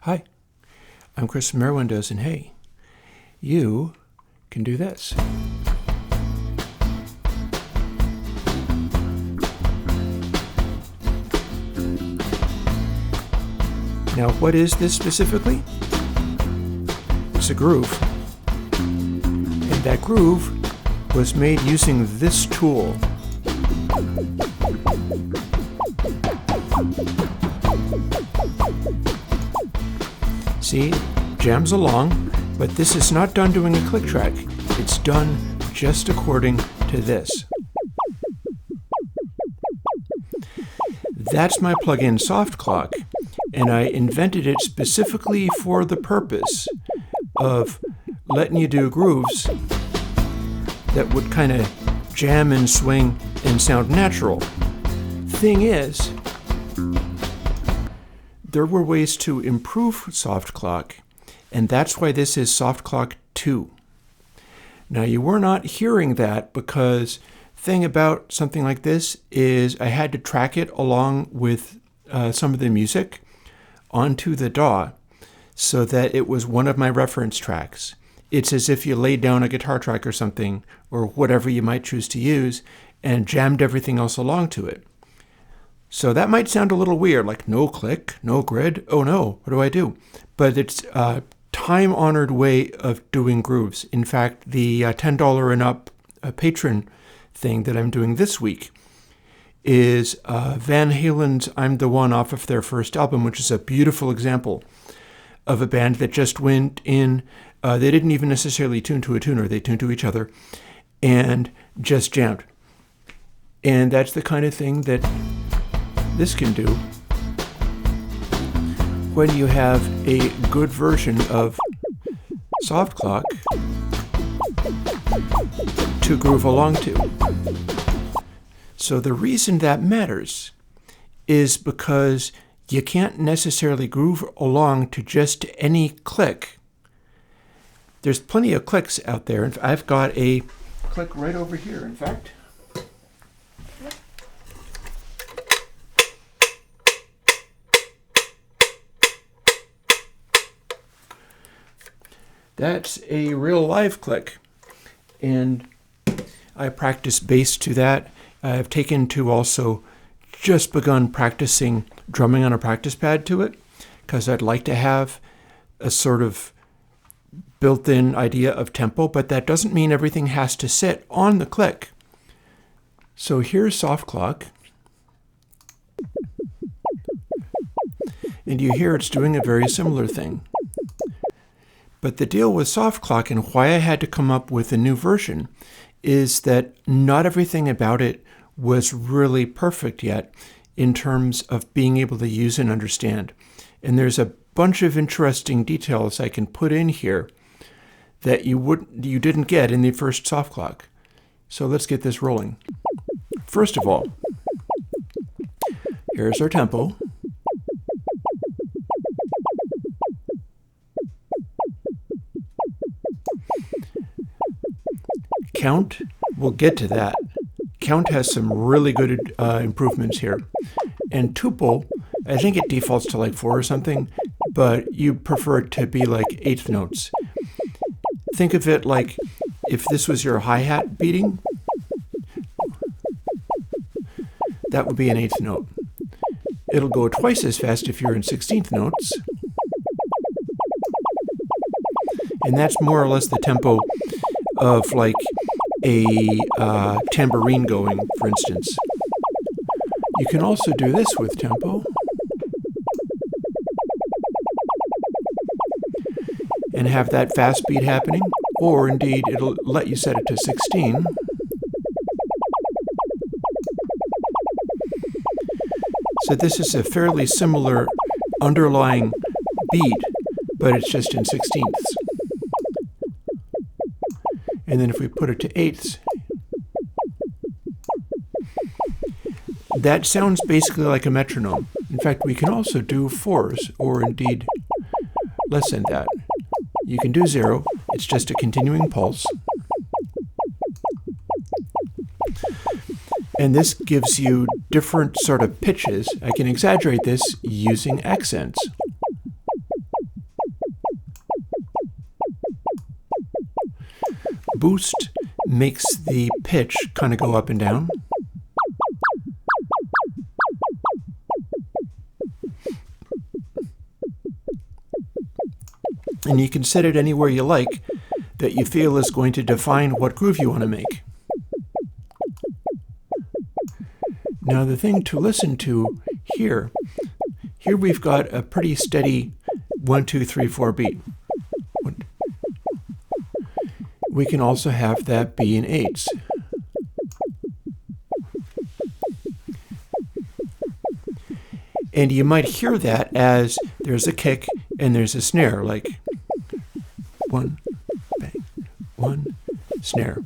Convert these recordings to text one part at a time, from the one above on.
Hi, I'm Chris from Airwindows, and hey, you can do this. Now, what is this specifically? It's a groove. And that groove was made using this tool. See, jams along, but this is not done doing a click track. It's done just according to this. That's my plugin SoftClock, and I invented it specifically for the purpose of letting you do grooves that would kind of jam and swing and sound natural. Thing is, there were ways to improve SoftClock, and that's why this is SoftClock2. Now, you were not hearing that because the thing about something like this is I had to track it along with some of the music onto the DAW so that it was one of my reference tracks. It's as if you laid down a guitar track or something, or whatever you might choose to use, and jammed everything else along to it. So that might sound a little weird, like no click, no grid. Oh no, what do I do? But it's a time-honored way of doing grooves. In fact, the $10 and up patron thing that I'm doing this week is Van Halen's I'm the One off of their first album, which is a beautiful example of a band that just went in. They didn't even necessarily tune to a tuner. They tuned to each other and just jammed. And that's the kind of thing that this can do when you have a good version of SoftClock to groove along to. So the reason that matters is because you can't necessarily groove along to just any click. There's plenty of clicks out there. I've got a click right over here, in fact. That's a real live click, and I practice bass to that. I've taken to also just begun practicing drumming on a practice pad to it, because I'd like to have a sort of built-in idea of tempo, but that doesn't mean everything has to sit on the click. So here's SoftClock, and you hear it's doing a very similar thing. But the deal with SoftClock and why I had to come up with a new version is that not everything about it was really perfect yet in terms of being able to use and understand. And there's a bunch of interesting details I can put in here that you didn't get in the first SoftClock. So let's get this rolling. First of all, here's our tempo. Count, we'll get to that. Count has some really good improvements here. And tuple, I think it defaults to like 4 or something, but you prefer it to be like eighth notes. Think of it like if this was your hi-hat beating, that would be an eighth note. It'll go twice as fast if you're in 16th notes. And that's more or less the tempo of like a tambourine going, for instance. You can also do this with tempo. And have that fast beat happening, or indeed it'll let you set it to 16. So this is a fairly similar underlying beat, but it's just in 16ths. And then if we put it to eighths, that sounds basically like a metronome. In fact, we can also do 4s, or indeed less than that. You can do 0, it's just a continuing pulse. And this gives you different sort of pitches. I can exaggerate this using accents. boost makes the pitch kind of go up and down. And you can set it anywhere you like that you feel is going to define what groove you want to make. Now the thing to listen to here we've got a pretty steady 1, 2, 3, 4 beat. We can also have that be in eighths. And you might hear that as there's a kick and there's a snare, like 1, bang, 1, snare,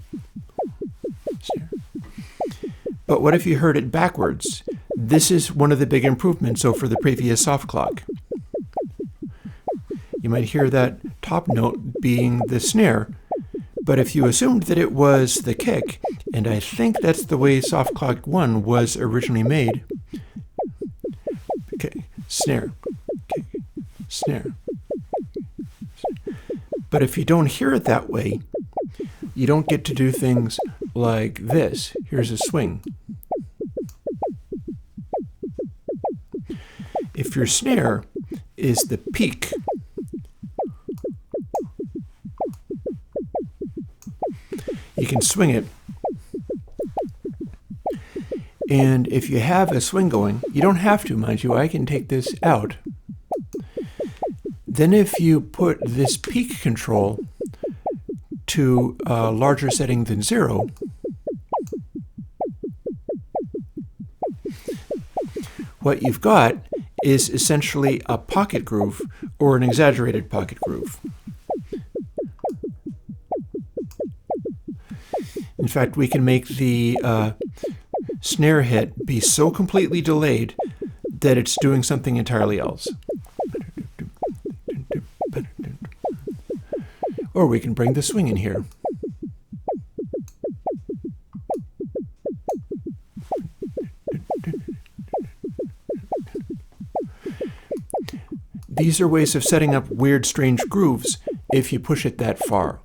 snare. But what if you heard it backwards? This is one of the big improvements over the previous SoftClock. You might hear that top note being the snare, but if you assumed that it was the kick, and I think that's the way SoftClock2 was originally made, okay, snare, kick, snare. But if you don't hear it that way, you don't get to do things like this. Here's a swing. If your snare is the peak, you can swing it. And if you have a swing going, you don't have to, mind you, I can take this out. Then if you put this peak control to a larger setting than 0, what you've got is essentially a pocket groove or an exaggerated pocket groove. In fact, we can make the snare hit be so completely delayed that it's doing something entirely else. Or we can bring the swing in here. These are ways of setting up weird, strange grooves if you push it that far.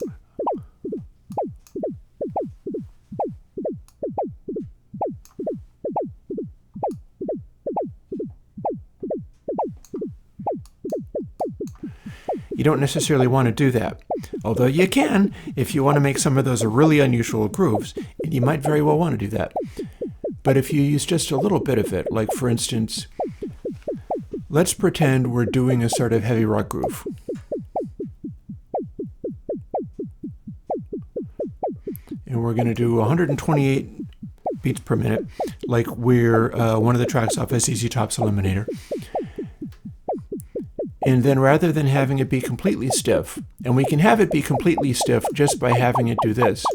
You don't necessarily want to do that, although you can if you want to make some of those really unusual grooves, and you might very well want to do that. But if you use just a little bit of it, like for instance, let's pretend we're doing a sort of heavy rock groove. And we're going to do 128 beats per minute, like we're one of the tracks off ZZ Top's Eliminator. And then rather than having it be completely stiff, and we can have it be completely stiff just by having it do this.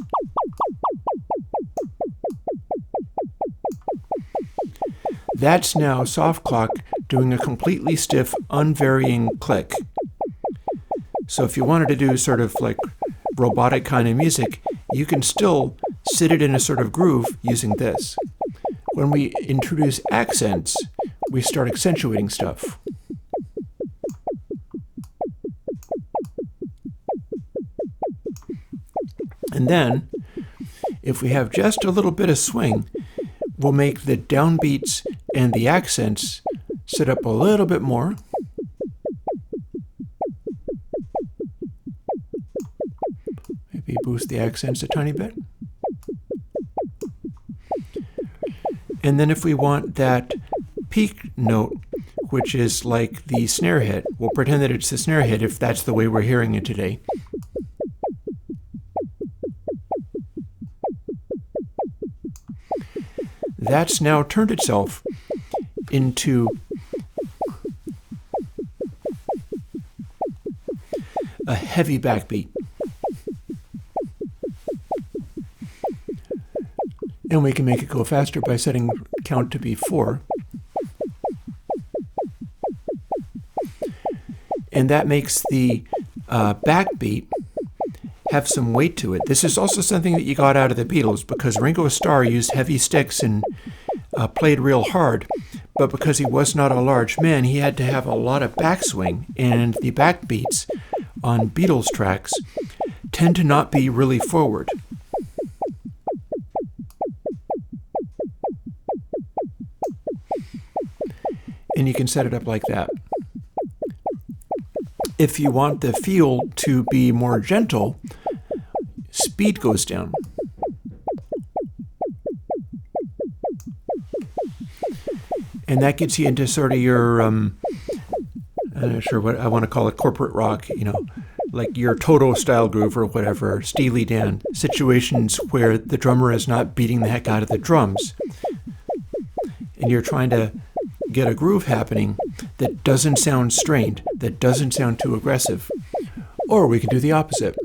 That's now SoftClock doing a completely stiff, unvarying click. So if you wanted to do sort of like robotic kind of music, you can still sit it in a sort of groove using this. When we introduce accents, we start accentuating stuff. And then, if we have just a little bit of swing, we'll make the downbeats and the accents sit up a little bit more. Maybe boost the accents a tiny bit. And then if we want that peak note, which is like the snare hit, we'll pretend that it's the snare hit if that's the way we're hearing it today. That's now turned itself into a heavy backbeat. And we can make it go faster by setting count to be 4. And that makes the backbeat have some weight to it. This is also something that you got out of the Beatles because Ringo Starr used heavy sticks and played real hard, but because he was not a large man, he had to have a lot of backswing, and the backbeats on Beatles tracks tend to not be really forward. And you can set it up like that. If you want the feel to be more gentle, speed goes down. And that gets you into sort of your, I'm not sure what I want to call it, corporate rock, like your Toto style groove or whatever, Steely Dan, situations where the drummer is not beating the heck out of the drums. And you're trying to get a groove happening that doesn't sound strained, that doesn't sound too aggressive. Or we can do the opposite.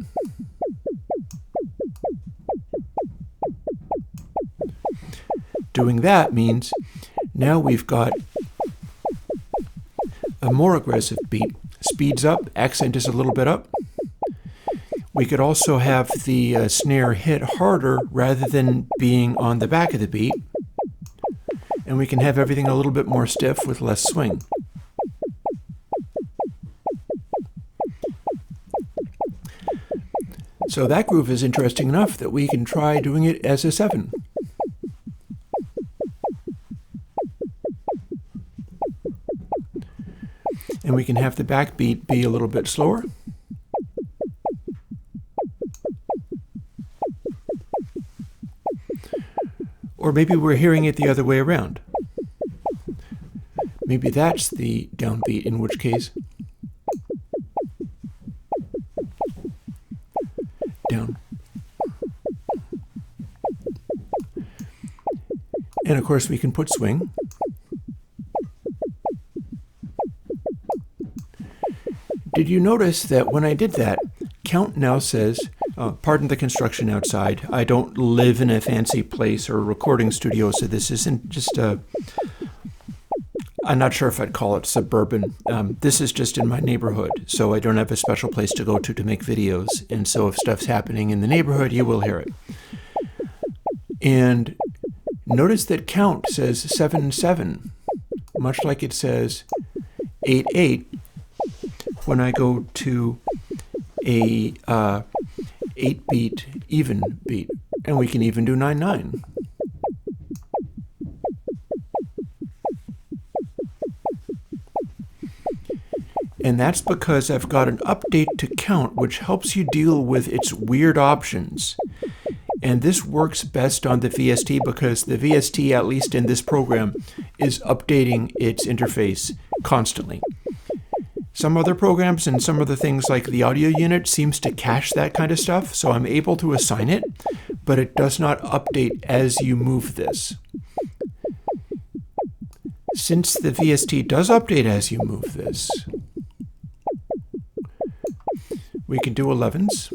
Doing that means now we've got a more aggressive beat. Speeds up, accent is a little bit up. We could also have the snare hit harder rather than being on the back of the beat. And we can have everything a little bit more stiff with less swing. So that groove is interesting enough that we can try doing it as a 7. And we can have the backbeat be a little bit slower. Or maybe we're hearing it the other way around. Maybe that's the downbeat, in which case down. And of course we can put swing. Did you notice that when I did that, count now says, pardon the construction outside, I don't live in a fancy place or a recording studio, so this isn't just I'm not sure if I'd call it suburban. This is just in my neighborhood, so I don't have a special place to go to make videos, and so if stuff's happening in the neighborhood, you will hear it. And notice that count says 7-7, much like it says 8-8, when I go to a 8-beat even beat, and we can even do 9-9. And that's because I've got an update to count, which helps you deal with its weird options. And this works best on the VST because the VST, at least in this program, is updating its interface constantly. Some other programs and some other things like the audio unit seems to cache that kind of stuff, so I'm able to assign it, but it does not update as you move this. Since the VST does update as you move this, we can do 11s.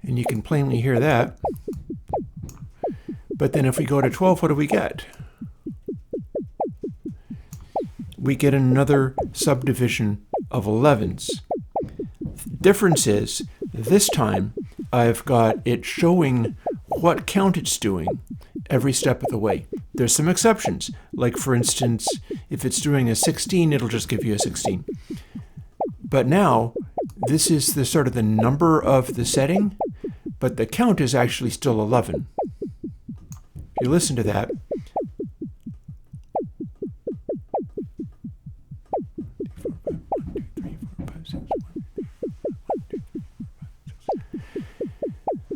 And you can plainly hear that. But then if we go to 12, what do we get? We get another subdivision of 11s. Difference is, this time I've got it showing what count it's doing every step of the way. There's some exceptions, like for instance, if it's doing a 16, it'll just give you a 16. But now, this is the sort of the number of the setting, but the count is actually still 11. If you listen to that,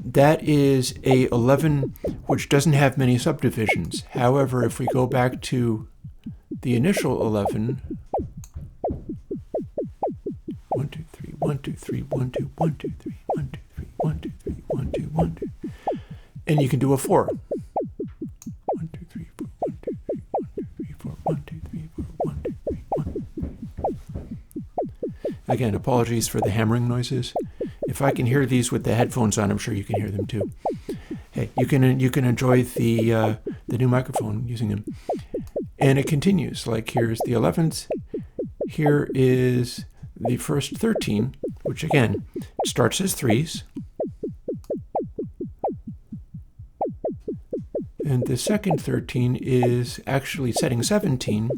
that is a 11 which doesn't have many subdivisions. However, if we go back to the initial 11, 1, 2, 3, 1, 2, 3, 1, 2, 1, 2, 3, 1, 2, 3, 1, 2, 3, 1, 2, 1, 2, and you can do a 4. 1, 2, 3, 4, 1, 2, 3, 1, 2, 3, 4, 1, 2, 3, 4, 1, 2, 3, 1. Again, apologies for the hammering noises. If I can hear these with the headphones on, I'm sure you can hear them too. Hey, you can enjoy the new microphone using them. And it continues, like here's the 11th. Here is the first 13, which again starts as 3s. And the second 13 is actually setting 17.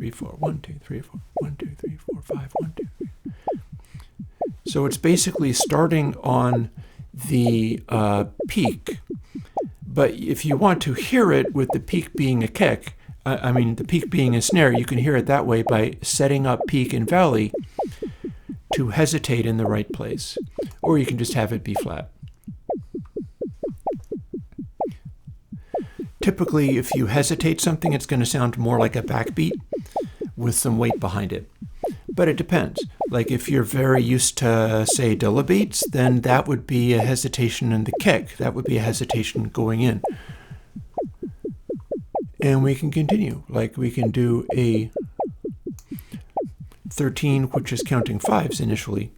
3, 4, 1, 2, 3, 4, 1, 2, 3, 4, 5, 1, 2, 3. So it's basically starting on the peak. But if you want to hear it with the peak being a kick, the peak being a snare, you can hear it that way by setting up peak and valley to hesitate in the right place. Or you can just have it be flat. Typically, if you hesitate something, it's going to sound more like a backbeat with some weight behind it. But it depends. Like if you're very used to, say, dilabeats, then that would be a hesitation in the kick. That would be a hesitation going in. And we can continue. Like we can do a 13, which is counting fives initially.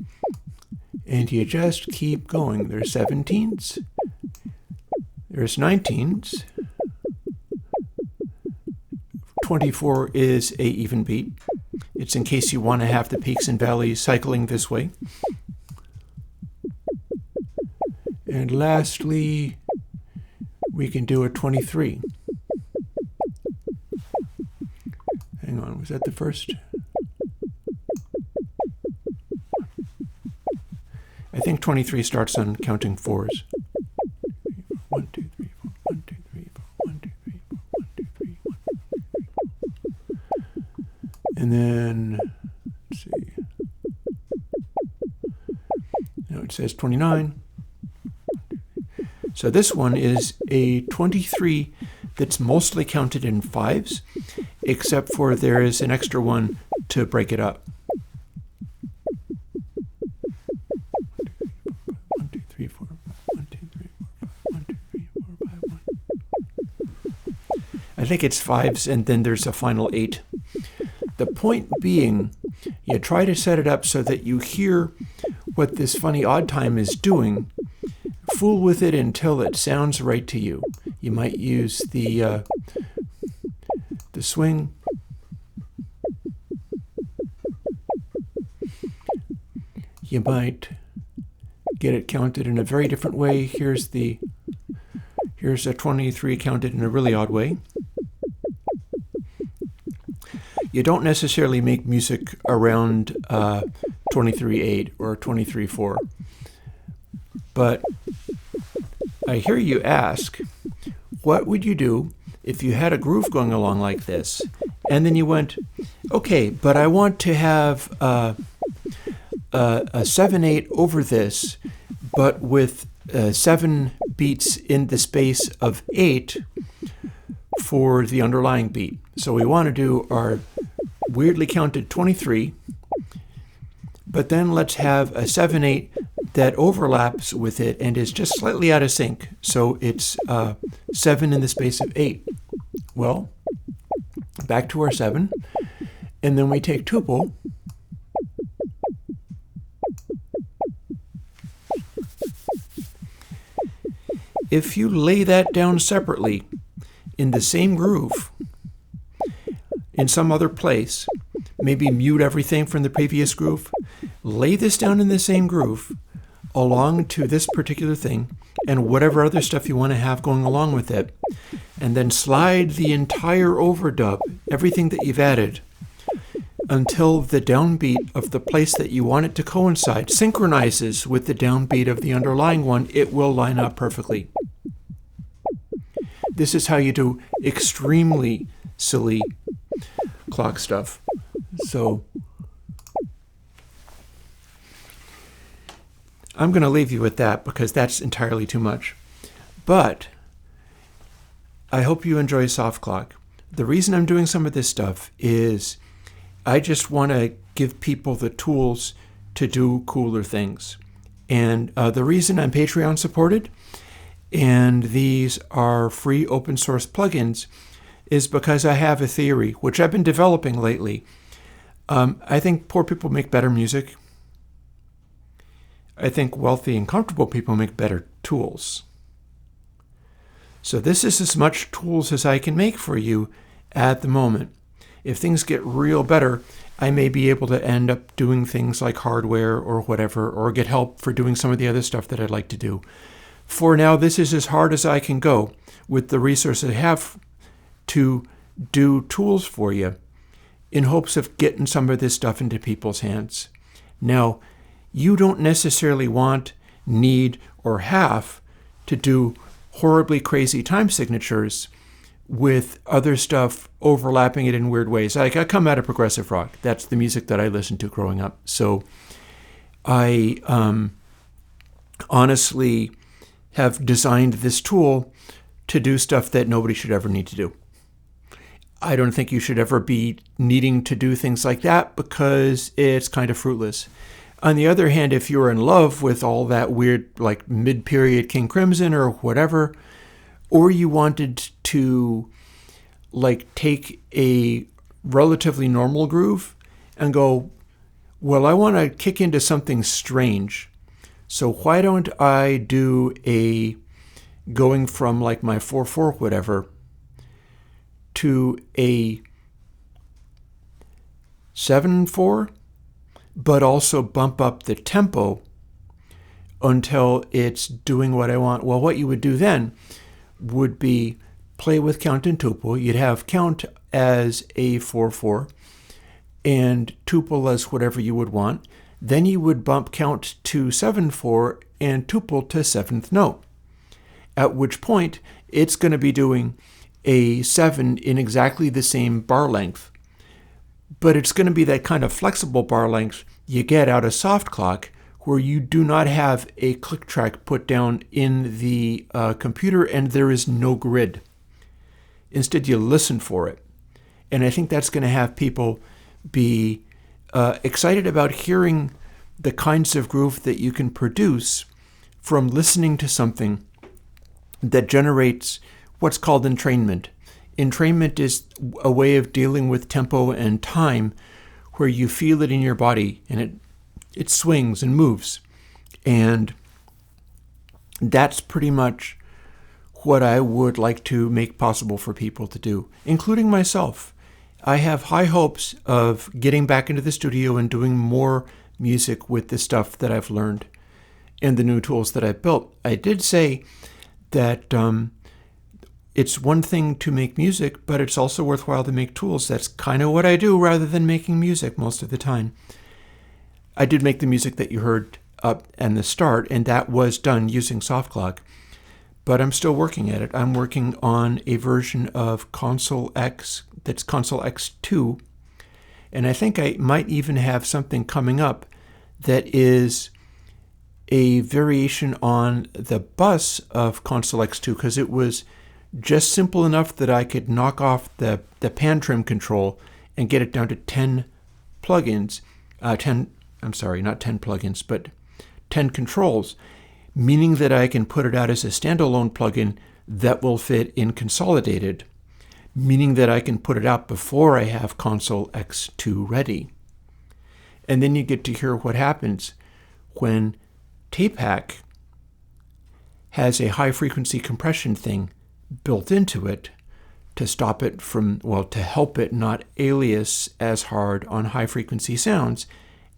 And you just keep going. There's 17s. There's 19s. 24 is a even beat. It's in case you want to have the peaks and valleys cycling this way. And lastly, we can do a 23. Hang on, was that the first? I think 23 starts on counting fours. 1, 2, 3, 4, 1, 2, 3, 4, 1, 2, 3, 4, 1, 2, 3, 1, 2, 3, 4. And then, let's see. Now it says 29. So this one is a 23 that's mostly counted in fives, except for there is an extra one to break it up. 1, 2, 3, 4, 1, 2, 3, 4, 5, 1, 2, 3, 4, 5, 1. I think it's fives, and then there's a final 8. The point being, you try to set it up so that you hear what this funny odd time is doing. Fool with it until it sounds right to you. You might use the swing. You might get it counted in a very different way. Here's a 23 counted in a really odd way. You don't necessarily make music around 23/8 or 23/4. But I hear you ask, what would you do if you had a groove going along like this? And then you went, okay, but I want to have a 7/8 over this, but with 7 beats in the space of 8 for the underlying beat. So we want to do our weirdly counted 23, but then let's have a 7/8 that overlaps with it and is just slightly out of sync. So it's 7 in the space of 8. Well, back to our 7, and then we take tuple, if you lay that down separately in the same groove, in some other place, maybe mute everything from the previous groove, lay this down in the same groove along to this particular thing and whatever other stuff you want to have going along with it, and then slide the entire overdub, everything that you've added, until the downbeat of the place that you want it to coincide synchronizes with the downbeat of the underlying one. It will line up perfectly. This is how you do extremely silly clock stuff. So I'm going to leave you with that because that's entirely too much. But I hope you enjoy SoftClock. The reason I'm doing some of this stuff is I just want to give people the tools to do cooler things. And the reason I'm Patreon supported, and these are free open source plugins, is because I have a theory, which I've been developing lately. I think poor people make better music. I think wealthy and comfortable people make better tools. So this is as much tools as I can make for you at the moment. If things get real better, I may be able to end up doing things like hardware or whatever, or get help for doing some of the other stuff that I'd like to do. For now, this is as hard as I can go with the resources I have to do tools for you. in hopes of getting some of this stuff into people's hands. Now, you don't necessarily want, need, or have to do horribly crazy time signatures with other stuff overlapping it in weird ways. Like, I come out of progressive rock. That's the music that I listened to growing up. So I honestly have designed this tool to do stuff that nobody should ever need to do. I don't think you should ever be needing to do things like that because it's kind of fruitless. On the other hand, if you're in love with all that weird, like mid-period King Crimson or whatever, or you wanted to like take a relatively normal groove and go, well, I want to kick into something strange. So why don't I do a going from like my 4/4 whatever to a 7/4, but also bump up the tempo until it's doing what I want. Well, what you would do then would be play with count and tuple. You'd have count as a 4/4 and tuple as whatever you would want. Then you would bump count to 7/4 and tuple to 7th note, at which point it's going to be doing a 7 in exactly the same bar length. But it's going to be that kind of flexible bar length you get out of SoftClock, where you do not have a click track put down in the computer and there is no grid. Instead, you listen for it. And I think that's going to have people be excited about hearing the kinds of groove that you can produce from listening to something that generates what's called entrainment. Entrainment is a way of dealing with tempo and time where you feel it in your body and it swings and moves. And that's pretty much what I would like to make possible for people to do, including myself. I have high hopes of getting back into the studio and doing more music with the stuff that I've learned and the new tools that I've built. I did say that it's one thing to make music, but it's also worthwhile to make tools. That's kind of what I do rather than making music most of the time. I did make the music that you heard up in the start, and that was done using SoftClock, but I'm still working at it. I'm working on a version of Console X that's Console X2, and I think I might even have something coming up that is a variation on the bus of Console X2, because it was just simple enough that I could knock off the pan trim control and get it down to 10 plugins, 10 controls, meaning that I can put it out as a standalone plugin that will fit in Consolidated, meaning that I can put it out before I have Console X2 ready. And then you get to hear what happens when Tape Hack has a high frequency compression thing built into it to stop it from, to help it not alias as hard on high frequency sounds,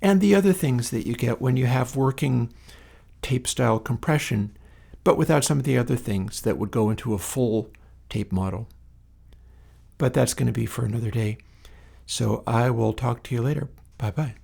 and the other things that you get when you have working tape style compression, but without some of the other things that would go into a full tape model. But that's going to be for another day. So I will talk to you later. Bye-bye.